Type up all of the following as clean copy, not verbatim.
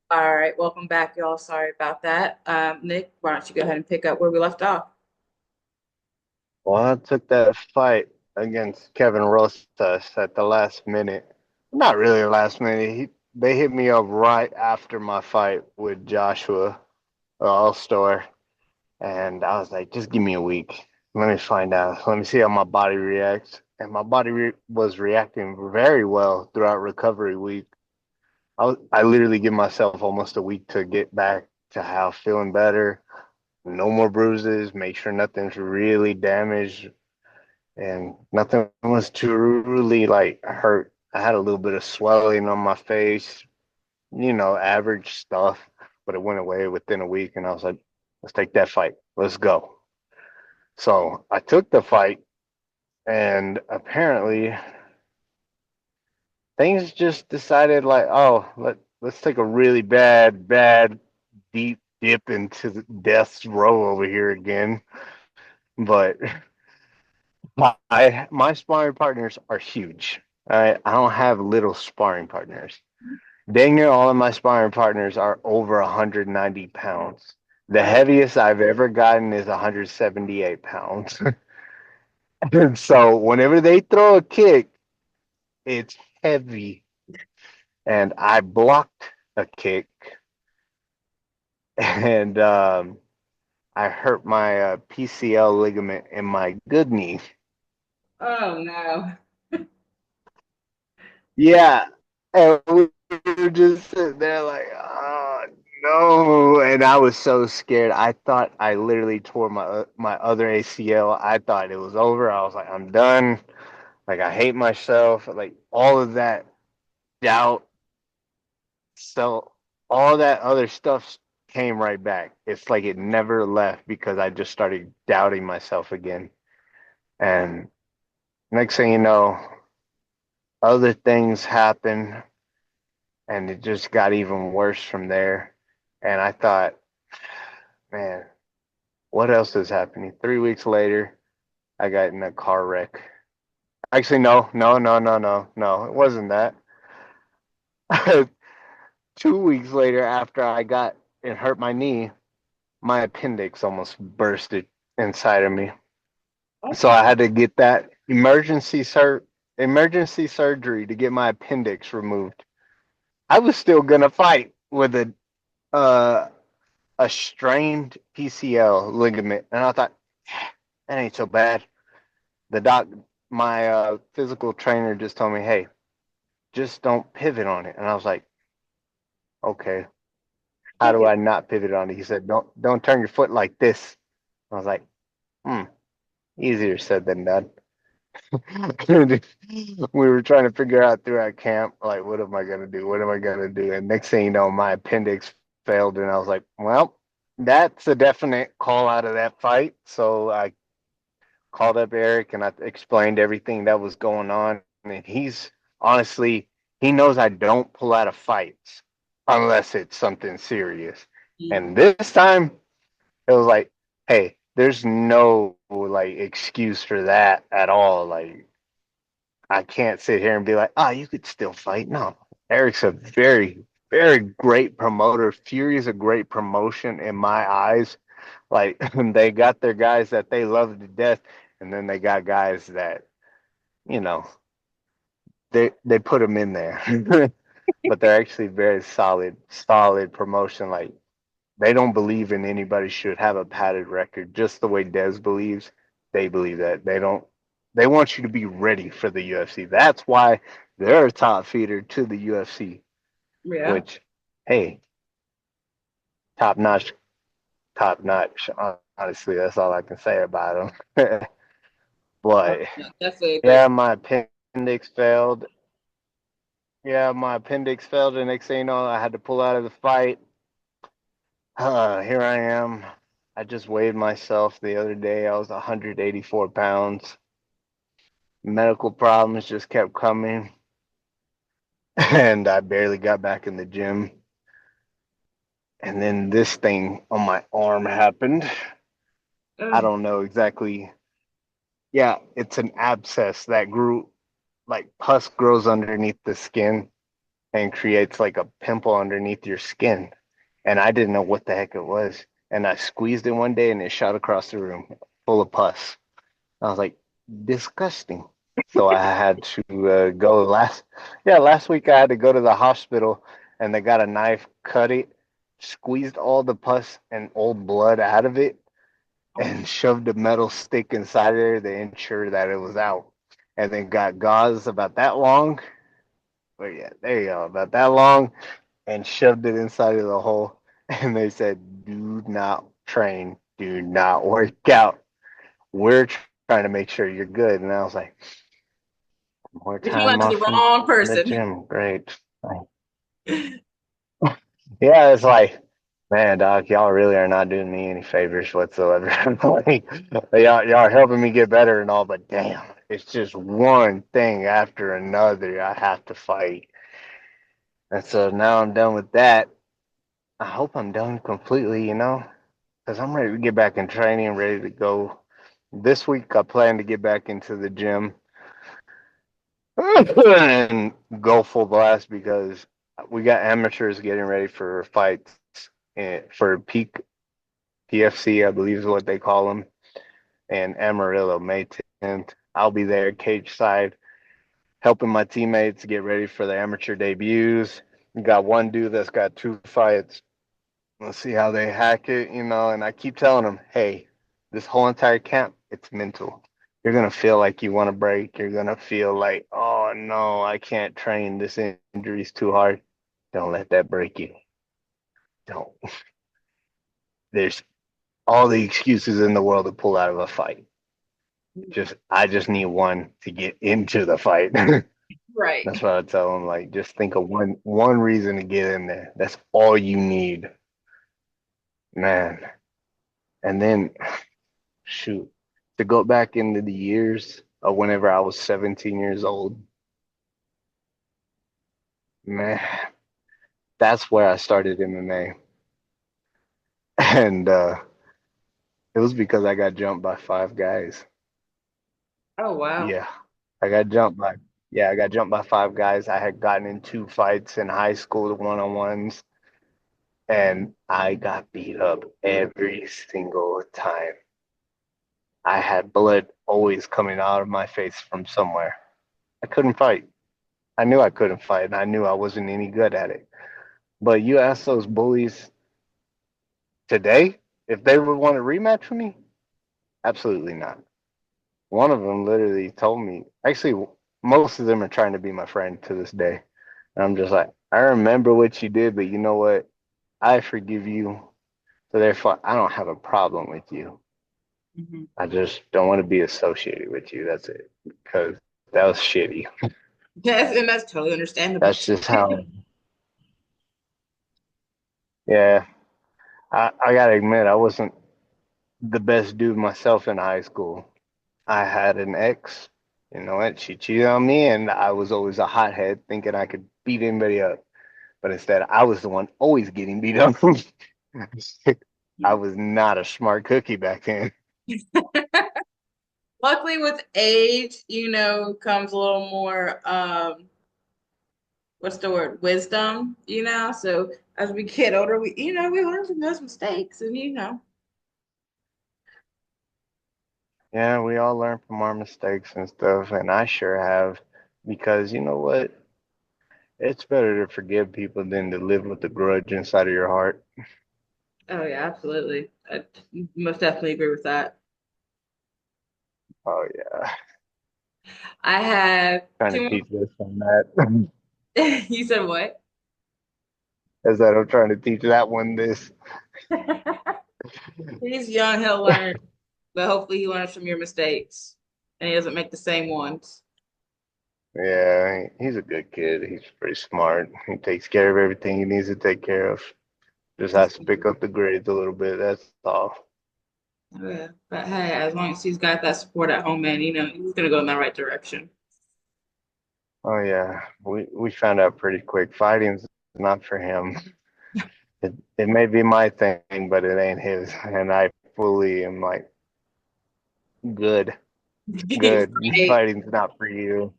All right, welcome back, y'all. Sorry about that. Nick, why don't you go ahead and pick up where we left off? Well, I took that fight against Kevin Rosas at the last minute. Not really the last minute. They hit me up right after my fight with Joshua All-Star, and I was like, just give me a week. Let me find out. Let me see how my body reacts. And my body was reacting very well throughout recovery week. I literally give myself almost a week to get back to how feeling better, no more bruises, make sure nothing's really damaged, and nothing was truly like hurt. I had a little bit of swelling on my face, average stuff, but it went away within a week, and I was like, let's take that fight. Let's go. So I took the fight, and apparently things just decided like, oh, let's take a really bad, deep dip into the death's row over here again. But my sparring partners are huge. I don't have little sparring partners. Dang near all of my sparring partners are over 190 pounds. The Oh, heaviest I've ever gotten is 178 pounds. And so whenever they throw a kick, it's heavy. And I blocked a kick, and I hurt my PCL ligament in my good knee. oh no. Yeah, and we were just sitting there like, oh no, and I was so scared. I thought I literally tore my other ACL. I thought it was over. I was like, I'm done. Like I hate myself. Like all of that doubt. So all that other stuff came right back. It's like it never left because I just started doubting myself again. And next thing you know, other things happen and it just got even worse from there. And I thought, man, what else is happening? 3 weeks later, I got in a car wreck. Actually, no, it wasn't that. 2 weeks later, after I got and hurt my knee, my appendix almost bursted inside of me. So Okay. I had to get that emergency surgery to get my appendix removed. I was still gonna fight with uh, a strained PCL ligament, and I thought that ain't so bad. The doc, my physical trainer, just told me, "Hey, just don't pivot on it." And I was like, "Okay, how do Okay. I not pivot on it?" He said, "Don't turn your foot like this." I was like, "Hmm, easier said than done." We were trying to figure out throughout camp, like, what am I gonna do? What am I gonna do? And next thing you know, my appendix failed, and I was like, "Well, that's a definite call out of that fight." So I called up Eric and I explained everything that was going on. And he's honestly, he knows I don't pull out of fights unless it's something serious. Mhm. And this time it was like, hey, there's no like excuse for that at all. Like, I can't sit here and be like, oh, you could still fight. No, Eric's a very great promoter. Fury is a great promotion in my eyes. Like they got their guys that they love to death, and then they got guys that you know they put them in there, but they're actually very solid promotion. Like they don't believe in anybody should have a padded record, just the way Dez believes. They believe that they don't. They want you to be ready for the UFC. That's why they're a top feeder to the UFC. Yeah. Which, hey, top notch, top notch. Honestly, that's all I can say about them. But Yeah, definitely agree. yeah, my appendix failed. Yeah, my appendix failed, and next thing you know, I had to pull out of the fight. Here I am. I just weighed myself the other day. I was 184 pounds. Medical problems just kept coming, and I barely got back in the gym. And then this thing on my arm happened. I Ugh. don't know exactly. Yeah, it's an abscess that grew, like pus grows underneath the skin. and creates like a pimple underneath your skin. And I didn't know what the heck it was. And I squeezed it one day and it shot across the room full of pus. I was like, disgusting. So I had to go last week I had to go to the hospital and they got a knife, cut it, squeezed all the pus and old blood out of it, Oh, and shoved a metal stick inside there to ensure that it was out. And then got gauze about that long. But yeah, there you go, about that long, and shoved it inside of the hole. And they said, do not train, do not work out. We're trying to make sure you're good. And I was like, more you time went to the off from wrong the person. gym. Great. Yeah, it's like, man, doc, y'all really are not doing me any favors whatsoever. Like, y'all are helping me get better and all, but damn, it's just one thing after another I have to fight. And so now I'm done with that. I hope I'm done completely, because I'm ready to get back in training, ready to go. This week, I plan to get back into the gym and go full blast because we got amateurs getting ready for fights for peak PFC, I believe is what they call them, and Amarillo, May 10th. I'll be there cage side helping my teammates get ready for the amateur debuts. We got one dude that's got 2 fights. Let's see how they hack it, and I keep telling them, hey, this whole entire camp, it's mental. You're going to feel like you want to break. You're going to feel like, oh no, I can't train. This injury's too hard. Don't let that break you. Don't. There's all the excuses in the world to pull out of a fight. I just need one to get into the fight. Right. That's what I tell them. Like, just think of one reason to get in there. That's all you need, man. And then, shoot, to go back into the years of whenever I was 17 years old, man, that's where I started MMA, and it was because I got jumped by 5 guys. Oh, wow. Yeah, I got jumped by I got jumped by 5 guys. I had gotten in 2 fights in high school, one-on-ones, and I got beat up every single time. I had blood always coming out of my face from somewhere. I couldn't fight. I knew I couldn't fight, and I knew I wasn't any good at it. But you ask those bullies today if they would want a rematch with me? Absolutely not. One of them literally told me, actually, most of them are trying to be my friend to this day. And I'm just like, I remember what you did, but you know what? I forgive you. So therefore, I don't have a problem with you. Hmm. I just don't want to be associated with you. That's it. Because that was shitty. And that's totally understandable. That's just how, yeah. I gotta admit, I wasn't the best dude myself in high school. I had an ex, you know what? She cheated on me, and I was always a hothead thinking I could beat anybody up. But instead, I was the one always getting beat up. I was not a smart cookie back then. Luckily, with age, comes a little more, what's the word? Wisdom. So as we get older, we learn from those mistakes and. Yeah, we all learn from our mistakes and stuff, and I sure have, because you know what? It's better to forgive people than to live with a grudge inside of your heart. Oh yeah, absolutely. I most definitely agree with that. Oh yeah, I have trying to two teach this on that. You said what? As that I'm trying to teach that one this. He's young, he'll learn, but hopefully he learns from your mistakes and he doesn't make the same ones. Yeah, he's a good kid. He's pretty smart. He takes care of everything he needs to take care of. Just has to pick up the grades a little bit. That's all. Yeah. But hey, as long as he's got that support at home, man, he's gonna go in the right direction. Oh yeah, we found out pretty quick. Fighting's not for him. It may be my thing, but it ain't his. And I fully am like, good, good. Right. Fighting's not for you.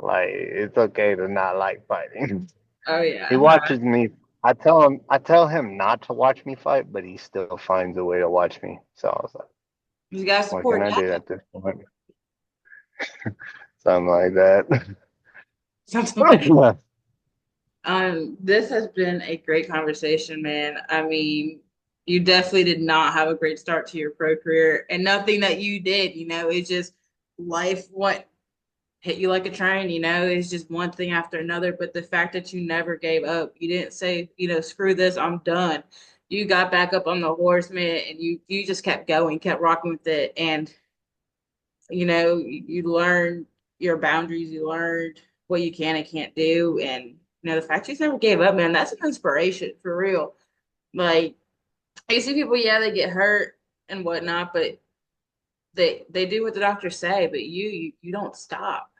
Like it's okay to not like fighting. Oh He yeah. watches me. I tell him not to watch me fight, but he still finds a way to watch me. So I was like, You gotta what can support I do that. at this point? Something like that. Something like this has been a great conversation, man. I mean, you definitely did not have a great start to your pro career, and nothing that you did, it's just life what hit you like a train, it's just one thing after another. But the fact that you never gave up, you didn't say, screw this, I'm done. You got back up on the horse, man, and you just kept going, kept rocking with it, and you learned your boundaries, you learned what you can and can't do, and the fact you never gave up, man, that's an inspiration for real. Like you see people, yeah, they get hurt and whatnot, but they do what the doctors say, but you don't stop,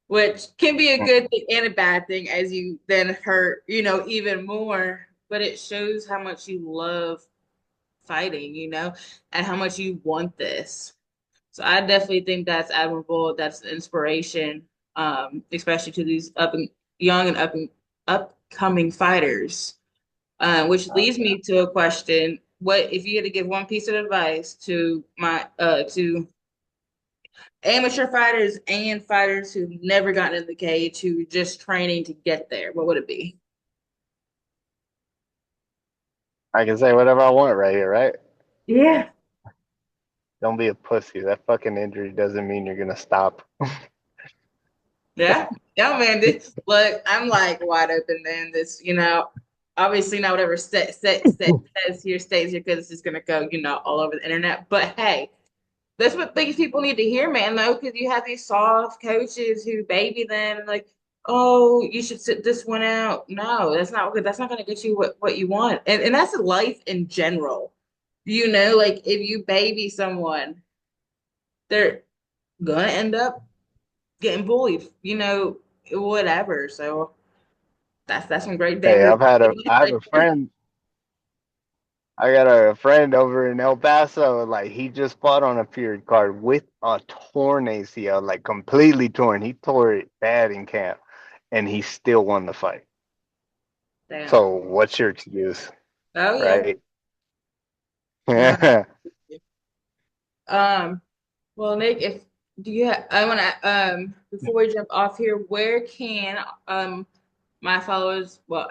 which can be a good thing and a bad thing as you then hurt, even more. But it shows how much you love fighting, and how much you want this. So I definitely think that's admirable. That's an inspiration, especially to these up and young and upcoming fighters. Which leads me to a question: what if you had to give one piece of advice to my to amateur fighters and fighters who've never gotten in the cage who just training to get there? What would it be? I can say whatever I want right here, right? Yeah. Don't be a pussy. That fucking injury doesn't mean you're gonna stop. Yeah, yeah, man. This look, I'm like wide open, man. This, obviously not whatever says here stays here because it's gonna go, all over the internet. But hey, that's what things people need to hear, man. Though, because you have these soft coaches who baby them like, oh, you should sit this one out. No, that's not good. That's not gonna get you what you want, and that's life in general. Like if you baby someone, they're gonna end up getting bullied, whatever. So that's some great damn Hey, good I have right a there. friend. I got a friend over in El Paso. Like he just fought on a period card with a torn ACL, like completely torn. He tore it bad in camp, and he still won the fight. Damn. So what's your excuse, Oh yeah. right? No. Yeah. Um. Well, Nick, if do you have, I want to before we jump off here, where can my followers, well,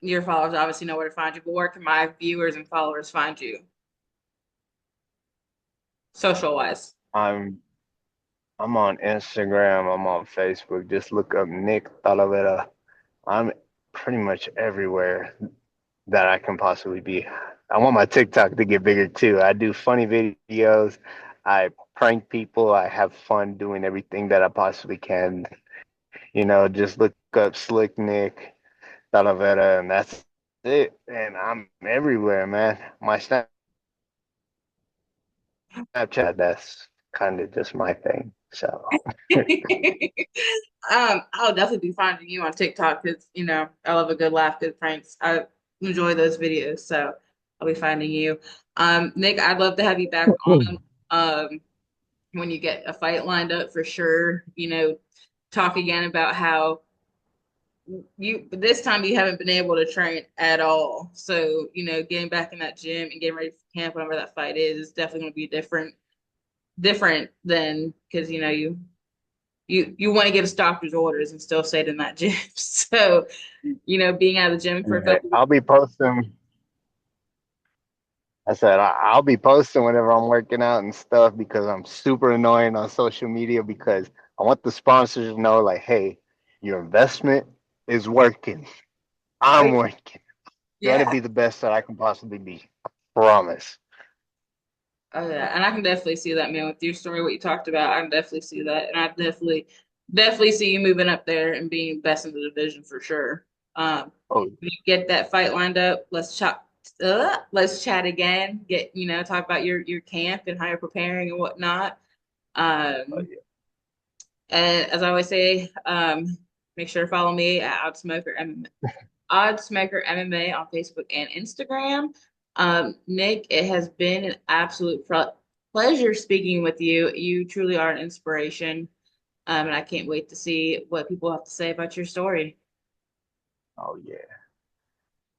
your followers obviously know where to find you, but where can my viewers and followers find you, social wise? I'm I'm on Instagram. I'm on Facebook. Just look up Nick Talavera. I'm pretty much everywhere that I can possibly be. I want my TikTok to get bigger too. I do funny videos. I prank people. I have fun doing everything that I possibly can. Just look up Slick Nick Talavera, and that's it. And I'm everywhere, man. My Snapchat, that's kind of just my thing. So, I'll definitely be finding you on TikTok because I love a good laugh, good pranks. I enjoy those videos, so I'll be finding you. Nick, I'd love to have you back on when you get a fight lined up for sure. Talk again about how this time you haven't been able to train at all. So getting back in that gym and getting ready for camp, whenever that fight is definitely going to be different than because you want to get his doctor's orders and still stay in that gym. So, being out of the gym for a yeah, couple I'll be posting. I said I'll be posting whenever I'm working out and stuff because I'm super annoying on social media because I want the sponsors to know, like, hey, your investment is working. I'm weeks. working. Gonna Yeah. be the best that I can possibly be. I promise. Oh yeah. And I can definitely see that, man, with your story, what you talked about. I can definitely see that. And I definitely see you moving up there and being best in the division for sure. Oh, When you get that fight lined up, let's chat again. Talk about your camp and how you're preparing and whatnot. oh Um, yeah. and as I always say, make sure to follow me at OddSmoker MMA on Facebook and Instagram. Nick, it has been an absolute pleasure speaking with you. You truly are an inspiration. And I can't wait to see what people have to say about your story. Oh yeah.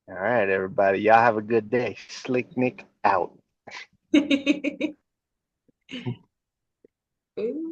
All right, everybody. Y'all have a good day. Slick Nick out.